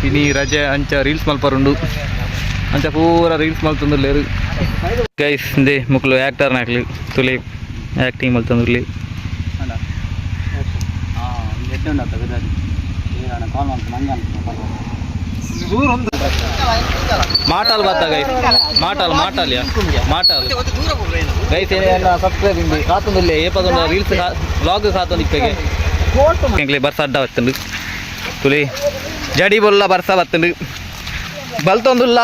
ಇನಿ ರಜೆ ಅಂಚ ರೀಲ್ಸ್ ಮಲ್ಪರುಂಡು ಅಂಚ ಪೂರ ರೀಲ್ಸ್ ಮಲ್ತೊಂದುಲ್ಲೇರು ಗೈಸ್ ಇಂದೆ ಮುಕ್ಲು ಆ್ಯಕ್ಟರ್ ನಾಕ್ಲಿ ತುಲೆ ಆ್ಯಕ್ಟಿಂಗ್ ಮಲ್ತೊಂದುರ್ಲಿ మాటలు బతా గైస్ మాటలు మాటలు గైస్ సబ్స్క్రైబ్ ఇంది కాతుందిలే ఏ పదంలో రీల్స్ వ్లాగ్ కాతుంది ఇప్పటికే ఇంకలే బర్స అడ్డ వస్తుంది ತುಲಿ ಜಡಿ ಬೊಲ್ಲ ಬರ್ಸ ಬತ್ತಂದು ಬಲ್ತೊಂದುಲ್ಲ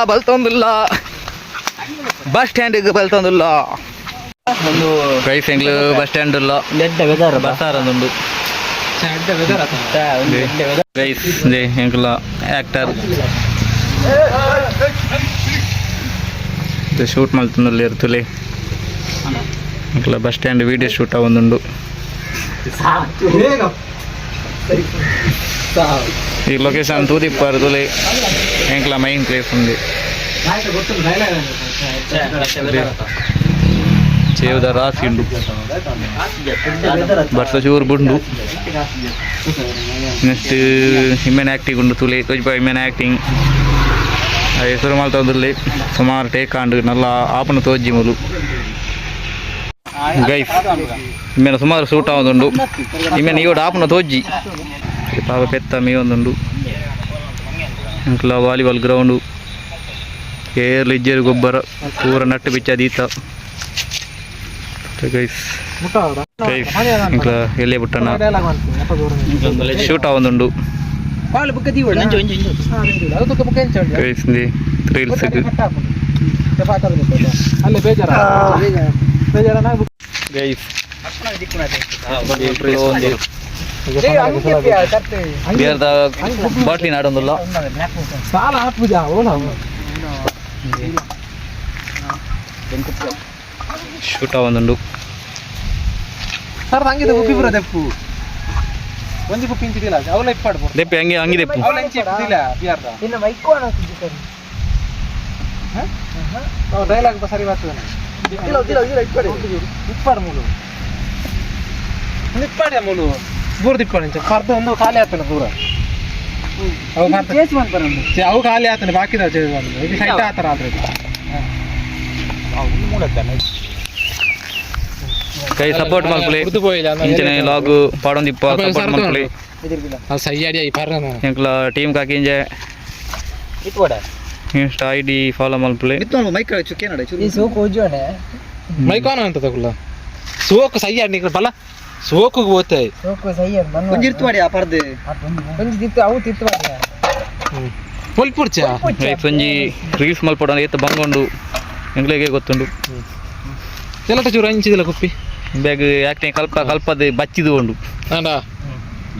ಬಸ್ ಸ್ಟ್ಯಾಂಡಿಗೆ ಬಲ್ತೊಂದುಲ್ಲ ಒಂದು ಗೈಸ್ ಎಂಗ್ಲು ಬಸ್ ಸ್ಟ್ಯಾಂಡ್ ಇಲ್ಲ ಬಸ್ಸಾರೊಂದುಂಡು ಗೈಸ್ ಎಂಗ್ಲ ಆ್ಯಕ್ಟರ್ ಶೂಟ್ ಮಲ್ತೊಂದುಲ್ಲ ಇರ್ತುಲೆ ಎಂಗ್ಲ ಬಸ್ ಸ್ಟ್ಯಾಂಡ್ ವೀಡಿಯೋ ಶೂಟ್ ಆವೊಂದುಂಡು ఈ లొకేషన్ తూదిప్పారు తులే ఎంక్ల మెయిన్ ప్లేస్ ఉంది చేవుద రాసిండు బర్స చూరు బుండు నెక్స్ట్ ಹಿಮೆನ್ ಆ್ಯಕ್ಟಿಂಗ್ ಉಂಡು ತುಲೆ ತೋಜ್ಪ ಹಿಮೆನ್ ಆ್ಯಕ್ಟಿಂಗ್ ಹೆಸರು ಮಲ್ತೊಂದುಲ್ಲೆ ಸುಮಾರು ಟೇಕಾಂಡು ನಲ್ಲ ಆಪನ ತೋಜ್ಜಿಮುಲು ಗೈಸ್ ಹಿಮೆನ ಸುಮಾರು ಸೂಟ್ ಆವೊಂದುಂಡು ಹಿಮೆನ ಇವಡು ಆಪನ ತೋಜ್ಜಿ ಪಾಪ ಪೆತ್ತ ಮೇವೊಂದುಂಡು ಇಂಕ್ಲ ವಾಲಿಬಾಲ್ ಗ್ರೌಂಡು ಏರ್ಲ ಇಜ್ಜೇರು ಗೊಬ್ಬರ ಪೂರ ನಟ್ಟು ಬಿಚ್ಚ ದೀತ ಗೈಸ್ ಇಂಕ್ಲ ಎಲೆ ಬುಟ್ಟನ ಶೂಟ್ ಆವೊಂದುಂಡು ಗೈಸ್ ರೀಲ್ಸ್ ಗೈಸ್ ಬಿಯರ್ದ ಬಾಟ್ಲಿ ನಾಡೊಂದುಲ್ಲ ಶೂಟ್ ಆವೊಂದುಂಡು ದೆಪ್ಪಿ ಹಂಗೆ ಹಂಗೆ ದೆಪ್ಪು ಡೈಲಾಗ್ ಸರಿ ಬರ್ತದೆ ನಿಪ್ಪಾಡಿ ಮೂಲು ಬೂರ್ ದಿಪ್ಪಾಡಿ ಪರ್ದ ಒಂದು ಖಾಲಿ ಆಗ್ತಾನೆ ಪೂರ ಅವು ಖಾಲಿ ಆಗ್ತಾನೆ ಬಾಕಿ ಸೈಟ್ ಆತರ ಆದ್ರೆ ಕೈ ಸಪೋರ್ಟ್ ಮಾಡ್ಕೊಳ್ಳಿ ಇಂಚನೆ ಲಾಗ್ ಪಾಡೊಂದಿಪ್ಪ ಸಪೋರ್ಟ್ ಮಾಡ್ಕೊಳ್ಳಿ ಸೈಯಾಡಿ ಎಂಕ್ಲ ಟೀಮ್ ಕಾಕಿಂಜೆ ಇನ್ಸ್ಟಾ ಐಡಿ ಫಾಲೋ ಮಾಡ್ಕೊಳ್ಳಿ ಮೈಕ್ ಚುಕ್ಕೆ ನಡೆ ಮೈಕ್ ಆನ್ ಅಂತ ತಗೊಳ್ಳ ಸೋಕು ಸೈಯಾಡಿ ನಿಕ್ಲ ಬಲ ಸೋಕು ಹೋಗ್ತಾಯಿ ಒಂಜಿರ್ತು ಮಾಡಿ ಆ ಪರ್ದೆ ಹೊಲ್ಪುರ್ಚ ಒಂಜಿ ರೀಲ್ಸ್ ಮಲ್ಪಡ ಏತ ಬಂಗೊಂಡು ಎಂಗ್ಲೆಗೆ ಗೊತ್ತುಂಡು ಎಲ್ಲಟ ಚೂರು ಹಂಚಿದಿಲ್ಲ ಕುಪ್ಪಿ ಬ್ಯಾಗ್ ಆಕ್ಟಿಂಗ್ ಕಲ್ಪದ ಬಚ್ಚಿದು ಉಂಡು ಅಂಡ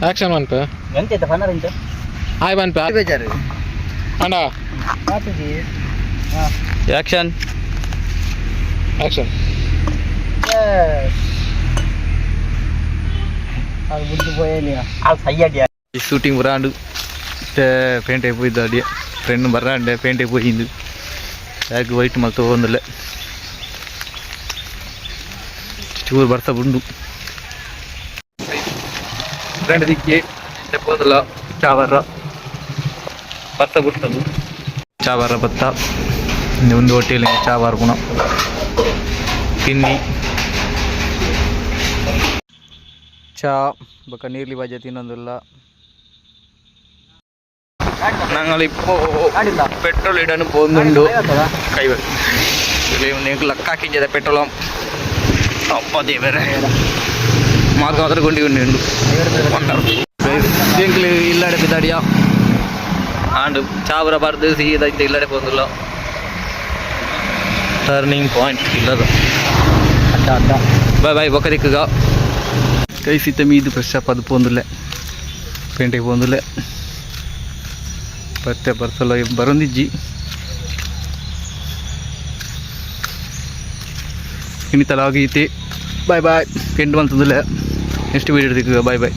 ಆಕ್ಷನ್ ಮನ್ಪ ಆಯ್ ಮನ್ಪ ಅಂಡ ಆಕ್ಷನ್ ಆಕ್ಷನ್ షూటింగ్ రాండు పెయింట్ అయిపోయింది అడియ ఫ్రెండ్ బర్రాండే పెయింట్ అయిపోయింది బ్యాగ్ వైట్ మళ్ళీ వందలే చూరు భర్త ఉండు ఫ్రెండ్ దిక్కి చెప్పొందుల చావర్ర ಭತ್ತ ಬಿಡ್ತದು ಚಾವಾರ ಭತ್ತ ಒಂದು ಹೋಟೆಲ್ ಚಾವಾರ ಗುಣ ತಿನ್ನಿ ಚಾ ಬೊಕ್ಕ ನೀರ್ಲಿ ಬಜೆ ತಿನ್ನೊಂದುಲ್ಲ ഞങ്ങളിപ്പോ പെട്രോൾ ഇടാൻ പോകുന്നുണ്ട് നിങ്ങൾക്ക് ലക്കാക്കി ചെയ്ത പെട്രോളും അപ്പതേ വരെ മാക്ക് മാത്രം കൊണ്ടുണ്ട് ഇല്ലടെ തടിയാ ആണ്ട് ചാവറ പറത്ത് സീതായിട്ട് ഇല്ലടെ പോകുന്നില്ല ടേർണിംഗ് പോയിന്റ് ഇല്ലത് ബൈ ബൈ ബൊക്ക ദിക്കുക കൈ സിത്ത മീത് ഫ്രഷ് അപ്പ് അത് പോകുന്നില്ല പെയിൻറ്റിಗೆ പോകുന്നില്ല ಮತ್ತೆ ಬರ್ಸಲ್ಲ ಬರೊಂದಿಜ್ಜಿ ಇನ್ನಿತಲಾಗೈತಿ ಬಾಯ್ ಬಾಯ್ ಎಂಟು ಮಂತಂದಿಲ್ಲ ನೆಕ್ಸ್ಟ್ ವೀಡಿಯೋ ತೆಗೆದು ಬಾಯ್ ಬಾಯ್.